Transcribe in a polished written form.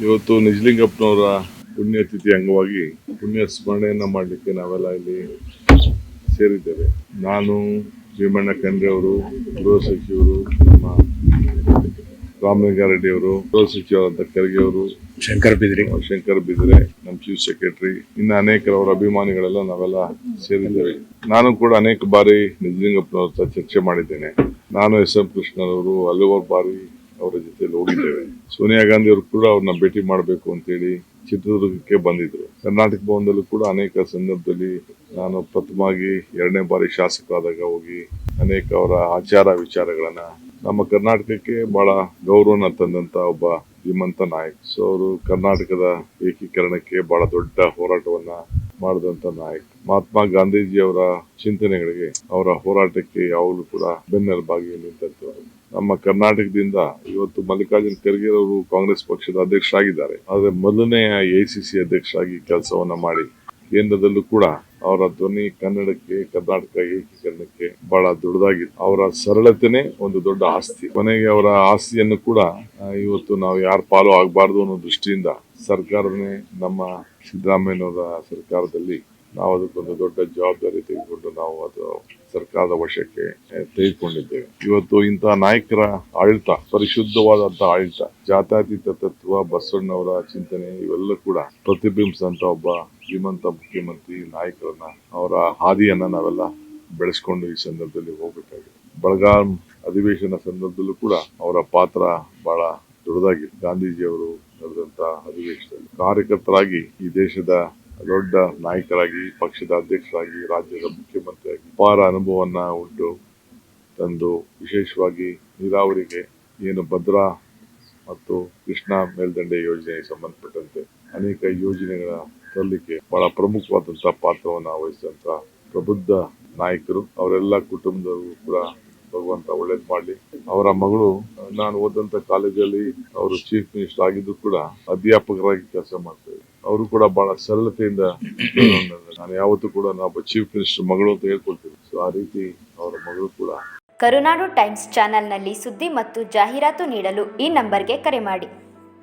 ಇವತ್ತು ನಿಜಲಿಂಗಪ್ಪನವರ ಪುಣ್ಯತಿಥಿ ಅಂಗವಾಗಿ ಪುಣ್ಯ ಸ್ಮರಣೆಯನ್ನ ಮಾಡಲಿಕ್ಕೆ ನಾವೆಲ್ಲ ಇಲ್ಲಿ ಸೇರಿದ್ದೇವೆ. ನಾನು, ಭೀಮಣ್ಣ ಖಂಡ್ರೆ ಅವರು, ಗೃಹ ಸಚಿವರು, ನಮ್ಮ ರಾಮಲಿಂಗಾರೆಡ್ಡಿ ಅವರು, ಗೃಹ ಸಚಿವರಾದ ಖರ್ಗೆ ಅವರು, ಶಂಕರ್ ಬಿದ್ರೆ, ನಮ್ಮ ಚೀಫ್ ಸೆಕ್ರೆಟರಿ, ಇನ್ನು ಅನೇಕರವರ ಅಭಿಮಾನಿಗಳೆಲ್ಲ ನಾವೆಲ್ಲ ಸೇರಿದ್ದೇವೆ. ನಾನು ಕೂಡ ಅನೇಕ ಬಾರಿ ನಿಜಲಿಂಗಪ್ಪನವ್ರ ಹತ್ರ ಚರ್ಚೆ ಮಾಡಿದ್ದೇನೆ. ನಾನು ಎಸ್ ಎಂ ಕೃಷ್ಣರವರು ಹಲವಾರು ಬಾರಿ ಅವರ ಜೊತೆಲಿ ಹೋಗಿದ್ದೇವೆ. ಸೋನಿಯಾ ಗಾಂಧಿ ಅವರು ಕೂಡ ಅವ್ರನ್ನ ಭೇಟಿ ಮಾಡಬೇಕು ಅಂತೇಳಿ ಚಿತ್ರದುರ್ಗಕ್ಕೆ ಬಂದಿದ್ರು. ಕರ್ನಾಟಕ ಭವನದಲ್ಲೂ ಕೂಡ ಅನೇಕ ಸಂದರ್ಭದಲ್ಲಿ ನಾನು ಪ್ರಥಮವಾಗಿ 2ನೇ ಬಾರಿ ಶಾಸಕರಾದಾಗ ಹೋಗಿ ಅನೇಕ ಅವರ ಆಚಾರ ವಿಚಾರಗಳನ್ನ, ನಮ್ಮ ಕರ್ನಾಟಕಕ್ಕೆ ಬಹಳ ಗೌರವನ ತಂದಂತ ಒಬ್ಬ ಧೀಮಂತ ನಾಯಕ. ಸೊ ಅವರು ಕರ್ನಾಟಕದ ಏಕೀಕರಣಕ್ಕೆ ಬಹಳ ದೊಡ್ಡ ಹೋರಾಟವನ್ನ ಮಾಡಿದಂತ ನಾಯಕ. ಮಹಾತ್ಮ ಗಾಂಧೀಜಿ ಅವರ ಚಿಂತನೆಗಳಿಗೆ, ಅವರ ಹೋರಾಟಕ್ಕೆ ಯಾವಾಗಲೂ ಕೂಡ ಬೆನ್ನೆಲುಬಾಗಿ ನಿಂತಂತವರು. ನಮ್ಮ ಕರ್ನಾಟಕದಿಂದ ಇವತ್ತು ಮಲ್ಲಿಕಾರ್ಜುನ್ ಖರ್ಗೆ ಅವರು ಕಾಂಗ್ರೆಸ್ ಪಕ್ಷದ ಅಧ್ಯಕ್ಷರಾಗಿದ್ದಾರೆ. ಆದ್ರೆ ಮೊದಲನೆಯ ACC ಅಧ್ಯಕ್ಷರಾಗಿ ಕೆಲಸವನ್ನ ಮಾಡಿ ಕೇಂದ್ರದಲ್ಲೂ ಕೂಡ ಅವರ ಧ್ವನಿ ಕನ್ನಡಕ್ಕೆ, ಕರ್ನಾಟಕ ಏಕೀಕರಣಕ್ಕೆ ಬಹಳ ದೊಡ್ಡದಾಗಿದೆ. ಅವರ ಸರಳತೆನೆ ಒಂದು ದೊಡ್ಡ ಆಸ್ತಿ. ಕೊನೆಗೆ ಅವರ ಆಸ್ತಿಯನ್ನು ಕೂಡ ಇವತ್ತು ನಾವು ಯಾರ ಪಾಲು ಆಗಬಾರ್ದು ಅನ್ನೋ ದೃಷ್ಟಿಯಿಂದ ಸರ್ಕಾರನೇ, ನಮ್ಮ ಸಿದ್ದರಾಮಯ್ಯನವರ ಸರ್ಕಾರದಲ್ಲಿ ನಾವು ಅದಕ್ಕೊಂದು ದೊಡ್ಡ ಜವಾಬ್ದಾರಿ ತೆಗೆದುಕೊಂಡು ನಾವು ಅದು ಸರ್ಕಾರದ ವಶಕ್ಕೆ ತೆಗೆದುಕೊಂಡಿದ್ದೇವೆ. ಇವತ್ತು ಇಂತಹ ನಾಯಕರ ಆಡಳಿತ, ಪರಿಶುದ್ಧವಾದಂತಹ ಆಡಳಿತ, ಜಾತ್ಯತೀತ ತತ್ವ, ಬಸವಣ್ಣವರ ಚಿಂತನೆ ಇವೆಲ್ಲ ಕೂಡ ಪ್ರತಿಬಿಂಬಿಸಿದಂತ ಒಬ್ಬ ಶ್ರೀಮಂತ ಮುಖ್ಯಮಂತ್ರಿ ನಾಯಕರನ್ನ, ಅವರ ಹಾದಿಯನ್ನ ನಾವೆಲ್ಲ ಬೆಳೆಸ್ಕೊಂಡು ಈ ಸಂದರ್ಭದಲ್ಲಿ ಹೋಗ್ಬೇಕಾಗಿದೆ. ಬೆಳಗಾಂ ಅಧಿವೇಶನ ಸಂದರ್ಭದಲ್ಲೂ ಕೂಡ ಅವರ ಪಾತ್ರ ಬಹಳ ದೊಡ್ಡದಾಗಿದೆ. ಗಾಂಧೀಜಿಯವರು ನಡೆದಂತ ಅಧಿವೇಶನದಲ್ಲಿ ಕಾರ್ಯಕರ್ತರಾಗಿ ಈ ದೇಶದ ದೊಡ್ಡ ನಾಯಕರಾಗಿ, ಪಕ್ಷದ ಅಧ್ಯಕ್ಷರಾಗಿ, ರಾಜ್ಯದ ಮುಖ್ಯಮಂತ್ರಿಯಾಗಿ ಅಪಾರ ಅನುಭವವನ್ನ ಉಂಟು ತಂದು, ವಿಶೇಷವಾಗಿ ನೀರಾವರಿಗೆ ಏನು ಭದ್ರಾ ಮತ್ತು ಕೃಷ್ಣಾ ಮೇಲ್ದಂಡೆ ಯೋಜನೆಗೆ ಸಂಬಂಧಪಟ್ಟಂತೆ ಅನೇಕ ಯೋಜನೆಗಳ ತರಲಿಕ್ಕೆ ಬಹಳ ಪ್ರಮುಖವಾದಂತಹ ಪಾತ್ರವನ್ನು ವಹಿಸಿದಂತ ಪ್ರಬುದ್ಧ ನಾಯಕರು. ಅವರೆಲ್ಲ ಕುಟುಂಬದವರು ಕೂಡ ಭಗವಂತ ಒಳ್ಳೇದ್ ಮಾಡ್ಲಿ. ಅವರ ಮಗಳು, ನಾನು ಓದಂತ ಕಾಲೇಜಲ್ಲಿ ಅವರು ಚೀಫ್ ಮಿನಿಸ್ಟರ್ ಆಗಿದ್ದು ಕೂಡ ಅಧ್ಯಾಪಕರಾಗಿ ಕೆಲಸ ಮಾಡ್ತಾರೆ. ಅವರು ಕೂಡ ಬಹಳ ಸರಳತೆಯಿಂದ, ನಾನು ಯಾವತ್ತೂ ಕೂಡ ನಾವು ಚೀಫ್ ಮಿನಿಸ್ಟರ್ ಮಗಳು ಅಂತ ಹೇಳ್ಕೊಳ್ತೀನಿ. ಸೊ ಆ ರೀತಿ ಅವರ ಮಗಳು ಕೂಡ. ಕರುನಾಡು ಟೈಮ್ಸ್ ಚಾನೆಲ್ನಲ್ಲಿ ಸುದ್ದಿ ಮತ್ತು ಜಾಹೀರಾತು ನೀಡಲು ಈ ನಂಬರ್ಗೆ ಕರೆ ಮಾಡಿ.